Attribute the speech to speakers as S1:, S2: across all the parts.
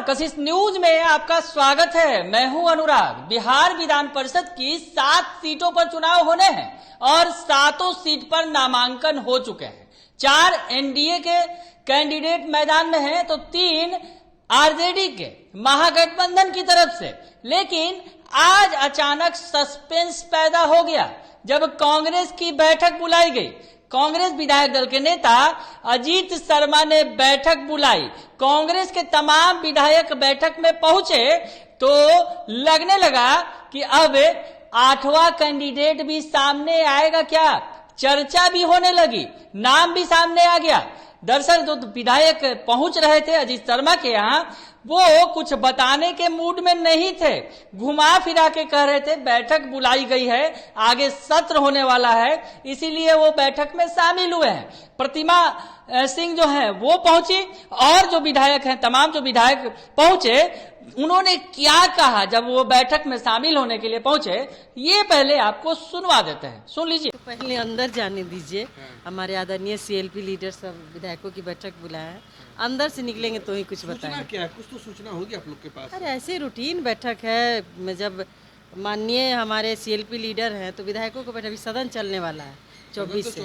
S1: कशिश news में आपका स्वागत है। मैं हूं अनुराग। बिहार विधान परिषद की 7 सीटों पर चुनाव होने हैं और 7 सीट पर नामांकन हो चुके हैं। 4 एनडीए के कैंडिडेट मैदान में हैं तो 3 आरजेडी के महागठबंधन की तरफ से। लेकिन आज अचानक सस्पेंस पैदा हो गया जब कांग्रेस की बैठक बुलाई गई। कांग्रेस विधायक दल के नेता अजीत शर्मा ने बैठक बुलाई। कांग्रेस के तमाम विधायक बैठक में पहुंचे तो लगने लगा कि अब 8वां कैंडिडेट भी सामने आएगा क्या। चर्चा भी होने लगी, नाम भी सामने आ गया। दरअसल जो विधायक पहुंच रहे थे अजीत शर्मा के यहाँ, वो कुछ बताने के मूड में नहीं थे। घुमा फिरा के कह रहे थे बैठक बुलाई गई है, आगे सत्र होने वाला है, इसीलिए वो बैठक में शामिल हुए हैं। प्रतिमा सिंह जो है वो पहुंची और जो विधायक हैं, तमाम जो विधायक पहुंचे, उन्होंने क्या कहा जब वो बैठक में शामिल होने के लिए पहुंचे, ये पहले आपको सुनवा देते हैं, सुन लीजिए।
S2: तो पहले अंदर जाने दीजिए। हमारे आदरणीय सीएलपी लीडर सब विधायकों की बैठक बुलाया है, अंदर से निकलेंगे तो ही कुछ बताएंगे।
S3: क्या है, कुछ तो सूचना होगी आप लोग के पास?
S2: अरे ऐसे रूटीन बैठक है, जब माननीय हमारे सीएलपी लीडर हैं तो विधायकों को बैठक, अभी सदन चलने वाला है 24 से,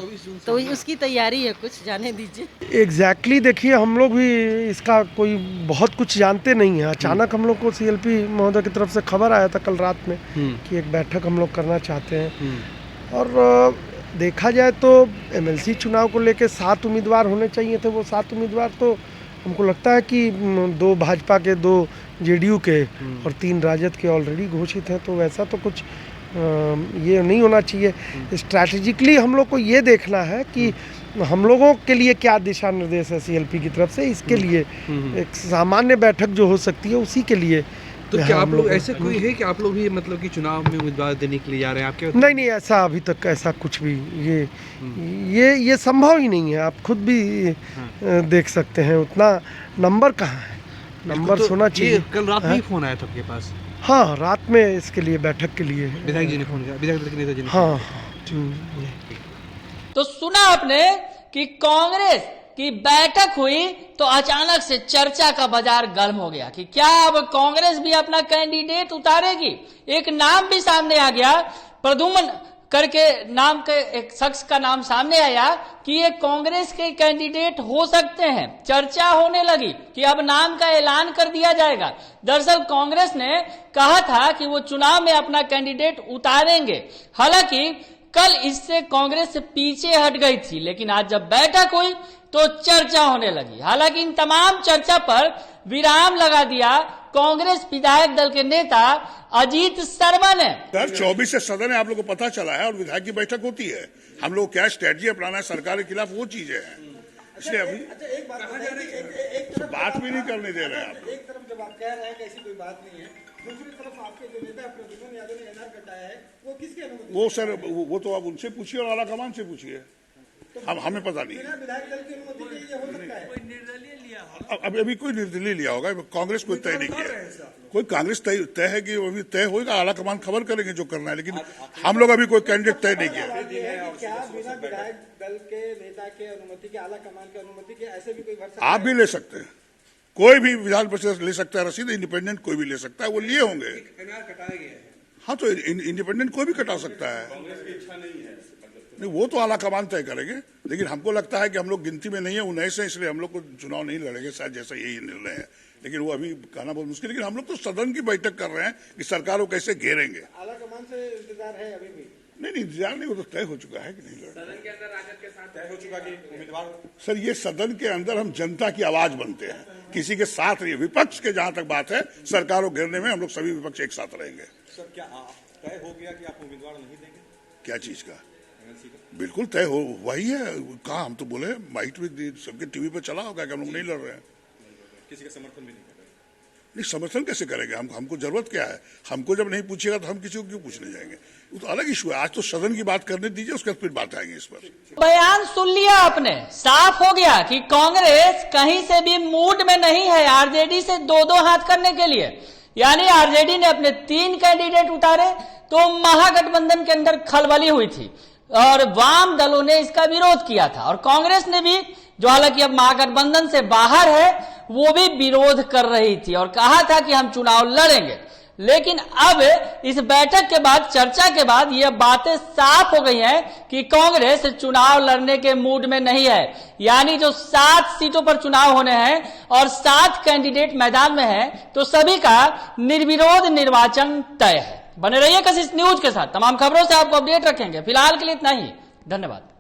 S2: तो उसकी तैयारी है, कुछ जाने दीजिए।
S4: एग्जैक्टली देखिए, हम लोग भी इसका कोई बहुत कुछ जानते नहीं है। अचानक हम लोग को सीएलपी महोदय की तरफ से खबर आया था कल रात में कि एक बैठक हम लोग करना चाहते हैं। और देखा जाए तो एमएलसी चुनाव को लेके 7 उम्मीदवार होने चाहिए थे। वो 7 उम्मीदवार तो हमको लगता है कि 2 भाजपा के, 2 जेडीयू के और 3 राजद के ऑलरेडी घोषित हैं। तो वैसा तो कुछ ये नहीं होना चाहिए। स्ट्रैटेजिकली हम लोग को ये देखना है कि हम लोगों के लिए क्या दिशा निर्देश है सीएलपी की तरफ से। इसके लिए एक सामान्य बैठक जो हो सकती है उसी के लिए।
S3: तो क्या आप लोग ऐसे कोई है कि आप लोग भी मतलब कि चुनाव में उम्मीदवार देने के लिए जा रहे हैं? आपके
S4: नहीं, ऐसा अभी तक ऐसा कुछ भी ये संभव ही नहीं है। आप खुद भी देख सकते हैं, उतना नंबर कहाँ है, नंबर तो होना चाहिए।
S3: कल रात में ही फोन आया था आपके पास?
S4: हाँ, रात में इसके लिए, बैठक के लिए
S3: विधायक जी ने फोन किया, विधायक दल के नेता जी ने।
S4: हाँ।
S1: तो सुना आपने कि कांग्रेस की बैठक हुई तो अचानक से चर्चा का बाजार गर्म हो गया कि क्या अब कांग्रेस भी अपना कैंडिडेट उतारेगी। एक नाम भी सामने आ गया, प्रद्युम्न करके नाम के एक शख्स का नाम सामने आया कि ये कांग्रेस के कैंडिडेट हो सकते हैं। चर्चा होने लगी कि अब नाम का ऐलान कर दिया जाएगा। दरअसल कांग्रेस ने कहा था कि वो चुनाव में अपना कैंडिडेट उतारेंगे। हालांकि कल इससे कांग्रेस से पीछे हट गई थी, लेकिन आज जब बैठक हुई तो चर्चा होने लगी। हालांकि इन तमाम चर्चा पर विराम लगा दिया कांग्रेस विधायक दल के नेता अजीत शर्मा ने।
S5: सर 24 से सदन है, आप लोग को पता चला है, और विधायक की बैठक होती है। हम लोग क्या स्ट्रेटजी अपनाना है सरकार के खिलाफ, वो चीजें हैं। इसलिए अभी बात भी नहीं करने दे रहे हैं आप।
S6: एक तरफ जब आप कह रहे हैं कि ऐसी कोई बात नहीं है, दूसरी तरफ आपके जो नेता प्रद्युम्न यादव ने एनआर कटाया है, वो किसके अनुमति?
S5: वो सर वो तो आप उनसे पूछिए और आला कमान से पूछिए, हमें पता नहीं है।
S6: विधायक दल की अनुमति के लिए हो सकता है। कोई निर्दलीय लिया होगा?
S5: अभी कोई निर्दलीय लिया होगा, कांग्रेस कोई तय नहीं किया। कोई कांग्रेस तय है कि अभी तय होगा, आला कमान खबर करेंगे जो करना है, लेकिन हम लोग अभी कोई कैंडिडेट तय नहीं किया।
S6: क्या बिना विधायक दल के नेता के अनुमति के, आला कमान की अनुमति के, ऐसे भी कोई भर सकता
S5: आप भी ले सकते हैं, कोई भी विधान परिषद ले सकता है रसीद, इंडिपेंडेंट कोई भी ले सकता है, वो लिए होंगे। हाँ, तो इंडिपेंडेंट कोई भी कटा सकता है। नहीं, वो तो आला कमान तय करेंगे, लेकिन हमको लगता है कि हम लोग गिनती में नहीं है 19 से, इसलिए हम लोग को चुनाव नहीं लड़ेंगे शायद, जैसा यही निर्णय है। लेकिन वो अभी कहना बहुत मुश्किल। लेकिन हम लोग तो सदन की बैठक कर रहे हैं कि सरकार को कैसे घेरेंगे।
S6: आला कमान से इंतजार है अभी भी?
S5: नहीं, इंतजार नहीं, वो तो तय हो चुका है कि नहीं लड़।
S6: सदन के अंदर राजद के साथ तय हो चुका कि उम्मीदवार?
S5: सर, ये सदन के अंदर हम जनता की आवाज बनते हैं, किसी के साथ नहीं। विपक्ष के जहां तक बात है, सरकार को घेरने में हम लोग सभी विपक्ष एक साथ रहेंगे।
S6: सर, क्या तय हो गया कि आप उम्मीदवार नहीं देंगे?
S5: क्या चीज का? बिल्कुल तय हो, वही है। कहा हम तो बोले, माइट भी सबके टीवी पे चला होगा कि हम लोग नहीं लड़ रहे हैं।
S6: किसी का समर्थन भी नहीं कर रहे?
S5: नहीं, समर्थन कैसे करेंगे? हमको जरूरत क्या है? हमको जब नहीं पूछेगा तो हम किसी को क्यों पूछने जाएंगे? वो तो अलग इशू है। आज तो सदन की बात करने दीजिए, उसके बाद फिर बात आएगी इस पर।
S1: बयान सुन लिया आपने, साफ हो गया कि कांग्रेस कहीं से भी मूड में नहीं है आरजेडी से 2-2 हाथ करने के लिए। यानी आरजेडी ने अपने 3 कैंडिडेट उतारे तो महागठबंधन के अंदर खलबली हुई थी और वाम दलों ने इसका विरोध किया था। और कांग्रेस ने भी, जो हालांकि अब महागठबंधन से बाहर है, वो भी विरोध कर रही थी और कहा था कि हम चुनाव लड़ेंगे। लेकिन अब इस बैठक के बाद, चर्चा के बाद ये बातें साफ हो गई हैं कि कांग्रेस चुनाव लड़ने के मूड में नहीं है। यानी जो 7 सीटों पर चुनाव होने हैं और 7 कैंडिडेट मैदान में हैं, तो सभी का निर्विरोध निर्वाचन तय है। बने रहिए कशिश न्यूज के साथ, तमाम खबरों से आपको अपडेट रखेंगे। फिलहाल के लिए इतना ही, धन्यवाद।